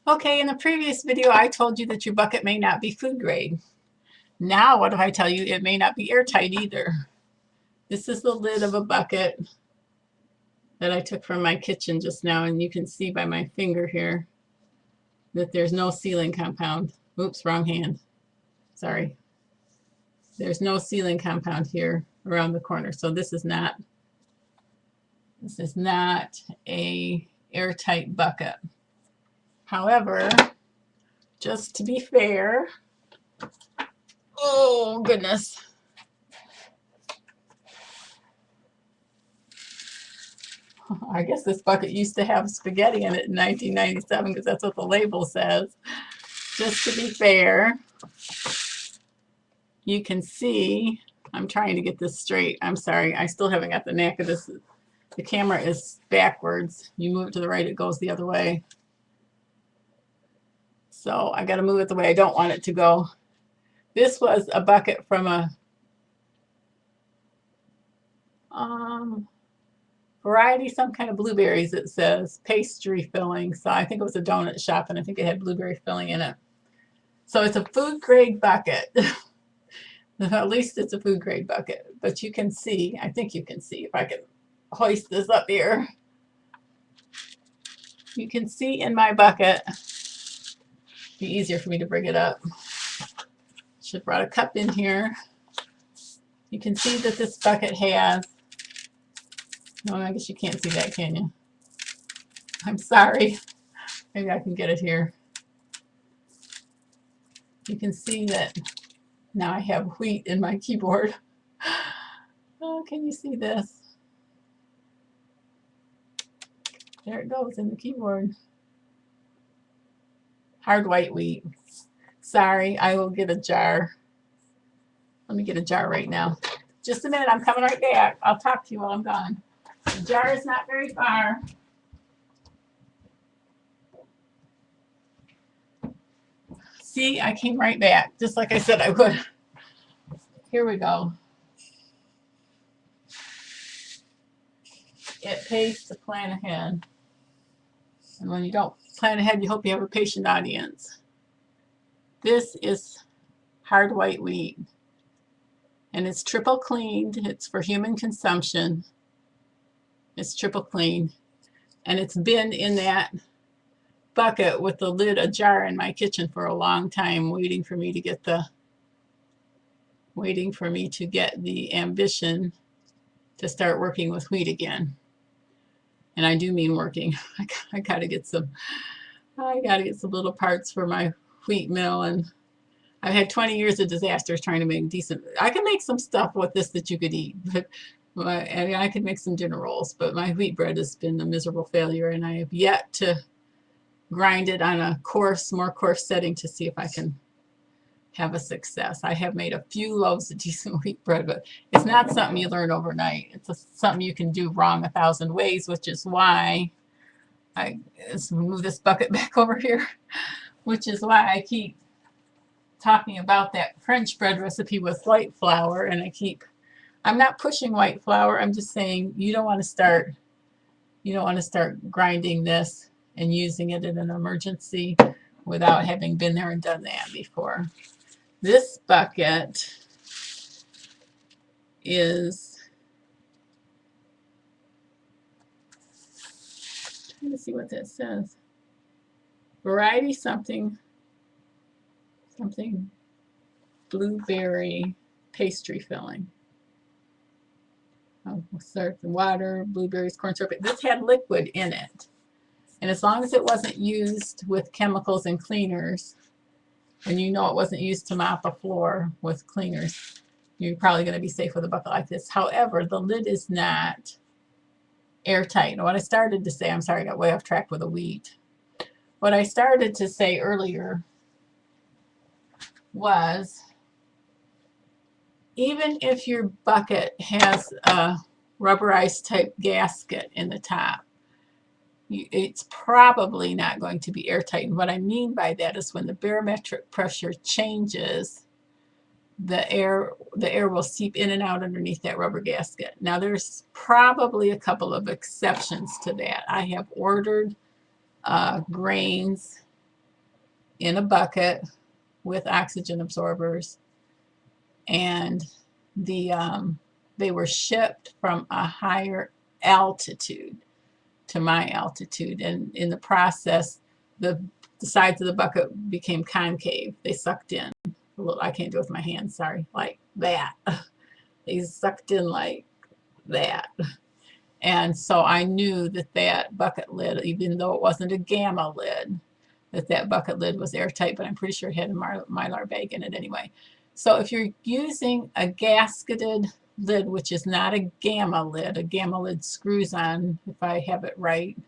Okay, in the previous video, I told you that your bucket may not be food grade. Now, what if I tell you it may not be airtight either? This is the lid of a bucket that I took from my kitchen just now, and you can see by my finger here that there's no sealing compound. Oops, wrong hand. Sorry. There's no sealing compound here around the corner. So this is not a airtight bucket. However, just to be fair, oh goodness. I guess this bucket used to have spaghetti in it in 1997 because that's what the label says. Just to be fair, you can see, I'm trying to get this straight. I'm sorry, I still haven't got the knack of this. The camera is backwards. You move it to the right, it goes the other way. So I got to move it the way I don't want it to go. This was a bucket from a variety, some kind of blueberries, it says, pastry filling. So I think it was a donut shop, and I think it had blueberry filling in it. So it's a food grade bucket. At least it's a food grade bucket. But you can see, I think you can see, if I can hoist this up here, you can see in my bucket, be easier for me to bring it up. Should have brought a cup in here. You can see that this bucket has, no, I guess you can't see that, can you? I'm sorry. Maybe I can get it here. You can see that now I have wheat in my keyboard. Oh, can you see this? There it goes in the keyboard. Hard white wheat. Sorry, I will get a jar. Let me get a jar right now. Just a minute, I'm coming right back. I'll talk to you while I'm gone. The jar is not very far. See, I came right back, just like I said I would. Here we go. It pays to plan ahead. And when you don't plan ahead, you hope you have a patient audience. This is hard white wheat. And it's triple cleaned. It's for human consumption. It's triple clean. And it's been in that bucket with the lid ajar in my kitchen for a long time, waiting for me to get the ambition to start working with wheat again. And I do mean working. I gotta get some little parts for my wheat mill, and I've had 20 years of disasters trying to make decent. I can make some stuff with this that you could eat, but I could make some dinner rolls, but my wheat bread has been a miserable failure, and I have yet to grind it on a more coarse setting to see if I can have a success. I have made a few loaves of decent wheat bread, but it's not something you learn overnight. It's something you can do wrong 1,000 ways, which is why let's move this bucket back over here, which is why I keep talking about that French bread recipe with white flour, and I'm not pushing white flour. I'm just saying you don't want to start grinding this and using it in an emergency without having been there and done that before. This bucket is, trying to see what that says. Variety something blueberry pastry filling. We'll start the water, blueberries, corn syrup. This had liquid in it. And as long as it wasn't used with chemicals and cleaners, and you know it wasn't used to mop a floor with cleaners, you're probably going to be safe with a bucket like this. However, the lid is not airtight. And what I started to say, I'm sorry, I got way off track with the wheat. What I started to say earlier was, even if your bucket has a rubberized type gasket in the top, it's probably not going to be airtight. And what I mean by that is when the barometric pressure changes, the air will seep in and out underneath that rubber gasket. Now, there's probably a couple of exceptions to that. I have ordered grains in a bucket with oxygen absorbers, and they were shipped from a higher altitude to my altitude, and in the process, the sides of the bucket became concave. They sucked in a little. I can't do it with my hands. Sorry, like that. They sucked in like that. And so I knew that that bucket lid, even though it wasn't a gamma lid, that bucket lid was airtight, but I'm pretty sure it had a Mylar bag in it anyway. So if you're using a gasketed lid, which is not a gamma lid screws on, if I have it right.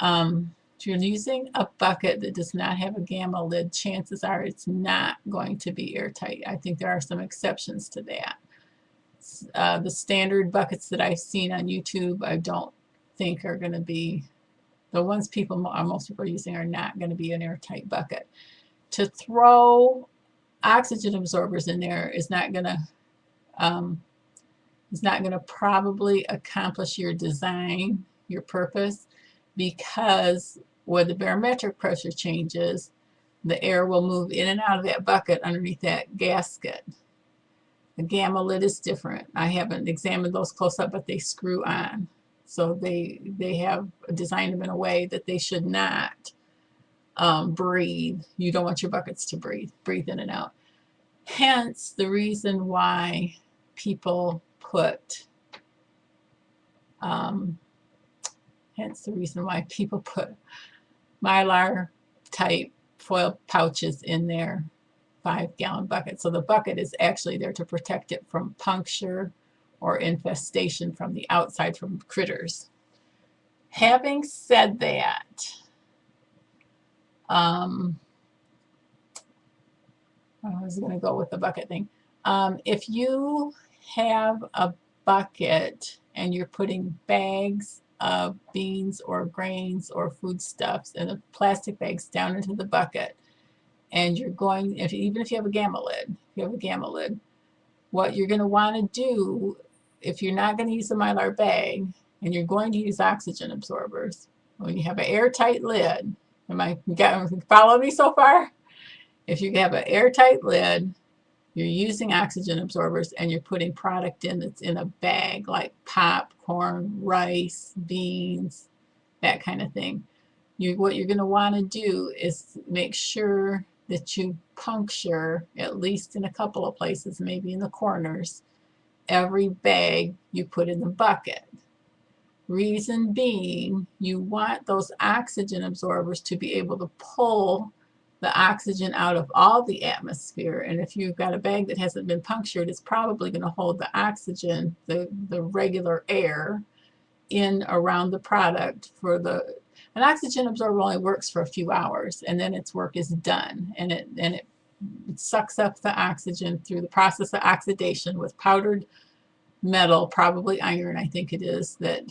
If you're using a bucket that does not have a gamma lid, chances are it's not going to be airtight. I think there are some exceptions to that. The standard buckets that I've seen on YouTube, I don't think are going to be, the ones most people are using are not going to be an airtight bucket. To throw oxygen absorbers in there is not going to probably accomplish your design, your purpose, because when the barometric pressure changes, the air will move in and out of that bucket underneath that gasket. The gamma lid is different. I haven't examined those close up, but they screw on. So they have designed them in a way that they should not breathe. You don't want your buckets to breathe in and out. Hence the reason why people put Mylar type foil pouches in their 5-gallon bucket. So the bucket is actually there to protect it from puncture or infestation from the outside from critters. Having said that, I was going to go with the bucket thing. If you have a bucket and you're putting bags of beans or grains or foodstuffs in the plastic bags down into the bucket, and you're going, even if you have a gamma lid, what you're going to want to do, if you're not going to use a Mylar bag and you're going to use oxygen absorbers, when you have an airtight lid, follow me so far? If you have an airtight lid, you're using oxygen absorbers and you're putting product in that's in a bag like popcorn, rice, beans, that kind of thing. What you're going to want to do is make sure that you puncture, at least in a couple of places, maybe in the corners, every bag you put in the bucket. Reason being, you want those oxygen absorbers to be able to pull the oxygen out of all the atmosphere. And if you've got a bag that hasn't been punctured, it's probably going to hold the oxygen, the regular air, in around the product for an oxygen absorber only works for a few hours, and then its work is done, and it sucks up the oxygen through the process of oxidation with powdered metal, probably iron, I think it is, that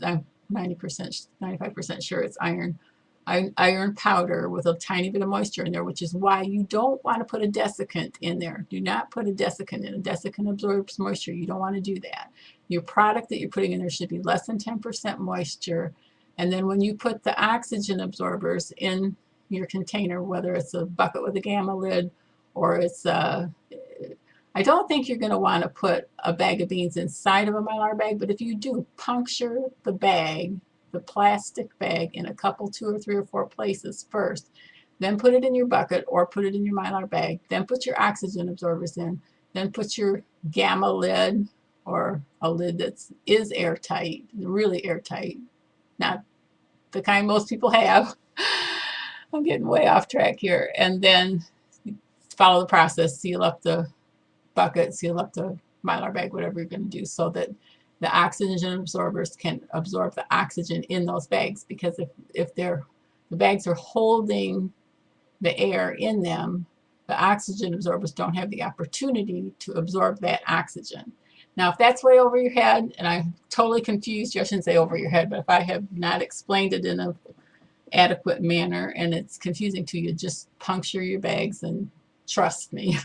I'm 90%, 95% sure it's iron powder with a tiny bit of moisture in there, which is why you don't want to put a desiccant in there. Do not put a desiccant in. A desiccant absorbs moisture. You don't want to do that. Your product that you're putting in there should be less than 10% moisture. And then when you put the oxygen absorbers in your container, whether it's a bucket with a gamma lid or it's I don't think you're going to want to put a bag of beans inside of a Mylar bag, but if you do, puncture the bag, the plastic bag, in a couple, 2 or 3 or 4 places first, then put it in your bucket or put it in your Mylar bag, then put your oxygen absorbers in, then put your gamma lid or a lid that is airtight, really airtight, not the kind most people have. I'm getting way off track here. And then follow the process, seal up the bucket, seal up the Mylar bag, whatever you're going to do, so that the oxygen absorbers can absorb the oxygen in those bags. Because if the bags are holding the air in them, the oxygen absorbers don't have the opportunity to absorb that oxygen. Now, if that's way over your head, and I'm totally confused, I shouldn't say over your head, but if I have not explained it in an adequate manner and it's confusing to you, just puncture your bags and trust me.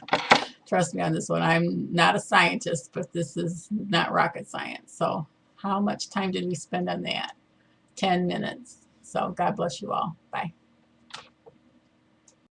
Trust me on this one. I'm not a scientist, but this is not rocket science. So how much time did we spend on that? 10 minutes. So God bless you all. Bye.